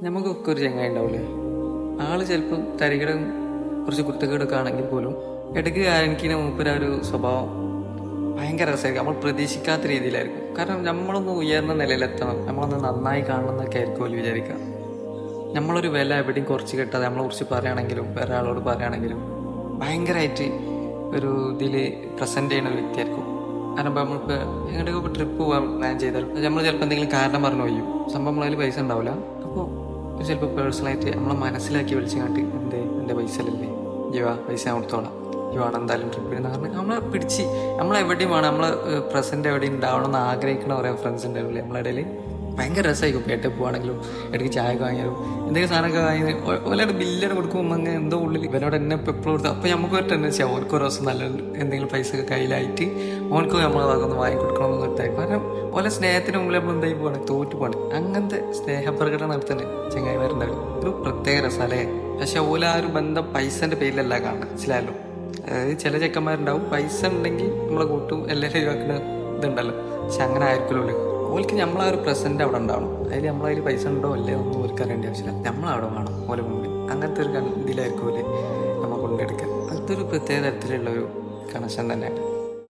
നമുക്കൊക്കെ ഒരു ചങ്ങായി ഉണ്ടാവില്ലേ, ആള് ചിലപ്പം തരികിടം കുറച്ച് കുത്തക്കേടൊക്കെ ആണെങ്കിൽ പോലും ഇടയ്ക്ക് കാണിക്കുന്ന മൂപ്പര ഒരു സ്വഭാവം ഭയങ്കര രസമായിരിക്കും. നമ്മൾ പ്രതീക്ഷിക്കാത്ത രീതിയിലായിരിക്കും. കാരണം നമ്മളൊന്ന് ഉയർന്ന നിലയിലെത്തണം, നമ്മളൊന്ന് നന്നായി കാണണം എന്നൊക്കെ ആയിരിക്കും വിചാരിക്കുക. നമ്മളൊരു വില എവിടെയും കുറച്ച് കിട്ടാതെ നമ്മളെ കുറിച്ച് പറയുകയാണെങ്കിലും വേറെ ആളോട് പറയുകയാണെങ്കിലും ഭയങ്കരമായിട്ട് ഒരു ഇതിൽ പ്രസൻറ്റ് ചെയ്യുന്ന ഒരു വ്യക്തിയായിരിക്കും. കാരണം ഇപ്പോൾ നമ്മളിപ്പോൾ എങ്ങോട്ടൊക്കെ ട്രിപ്പ് പോകാൻ പ്ലാൻ ചെയ്താൽ നമ്മൾ ചിലപ്പോൾ എന്തെങ്കിലും കാരണം പറഞ്ഞു പോയും, സംഭവം നമ്മളതിൽ പൈസ ഉണ്ടാവില്ല. അപ്പോൾ ചിലപ്പോൾ പേഴ്സണലായിട്ട് നമ്മളെ മനസ്സിലാക്കി വിളിച്ചു കാട്ടി എൻ്റെ പൈസ അല്ലല്ലേ, പൈസ ഞാൻ കൊടുത്തോളാം, ആണ് എന്തായാലും ട്രിപ്പിന് പറഞ്ഞ് നമ്മളെ പിടിച്ച് നമ്മളെവിടെയും വേണം, നമ്മളെ പ്രസൻറ്റ് എവിടെയും ഉണ്ടാവണം എന്ന് ആഗ്രഹിക്കുന്ന കുറേ ഫ്രണ്ട്സ് ഉണ്ടാവില്ലേ നമ്മളെ ഇടയിൽ. ഭയങ്കര രസമായിരിക്കും. പേട്ട പോവാണെങ്കിലും ഇടയ്ക്ക് ചായ വാങ്ങിയാലും എന്തെങ്കിലും സാധനമൊക്കെ വാങ്ങി ഒരാളുടെ ബില്ലാണ് കൊടുക്കുമ്പോൾ അങ്ങനെ എന്തോ ഉള്ളിൽ ഇവരോട് എന്നെ ഇപ്പോൾ എപ്പോഴും കൊടുത്തു. അപ്പോൾ നമുക്ക് ഒരു ടെൻഡൻസി ആവും ഓർക്ക് ഒരു ദിവസം നല്ല എന്തെങ്കിലും പൈസ ഒക്കെ കയ്യിലായിട്ട് ഓർക്ക് നമ്മൾ അതൊന്ന് വാങ്ങി കൊടുക്കണമെന്ന് നിർത്തായിരിക്കും. കാരണം ഓരോ സ്നേഹത്തിന് മുമ്പിൽ നമ്മൾ എന്തായി പോവാണ്, തോറ്റു പോവാണ്. അങ്ങനത്തെ സ്നേഹപ്രകടനം നടത്തുന്നത് ചങ്ങായിമാരുണ്ടാവും. ഒരു പ്രത്യേക രസമല്ലേ. പക്ഷെ ഓല ആ ഒരു ബന്ധം പൈസൻ്റെ പേരിലല്ല കാണുന്നത്, മനസ്സിലായല്ലോ. അതായത് ചില ചെക്കന്മാരുണ്ടാവും പൈസ ഉണ്ടെങ്കിൽ നമ്മളെ കൂട്ടും എല്ലാവരും ഒഴിവാക്കുന്ന ഇതുണ്ടല്ലോ. പക്ഷെ അങ്ങനെ ആയിരിക്കുമല്ലോ. ഓൾക്ക് നമ്മളാ ഒരു പ്രസൻറ്റ് അവിടെ ഉണ്ടാവണം. അതിൽ നമ്മളതിൽ പൈസ ഉണ്ടോ അല്ലേ ഒന്നും ഓർക്ക് അറിയേണ്ട ആവശ്യമില്ല, നമ്മളവിടെ വേണം ഓലെ മുമ്പിൽ. അങ്ങനത്തെ ഒരു ഇതിലായിരിക്കും ഓല് നമ്മൾ കൊണ്ടെടുക്കുക. അതൊരു പ്രത്യേക തരത്തിലുള്ള ഒരു കണക്ഷൻ തന്നെയാണ്.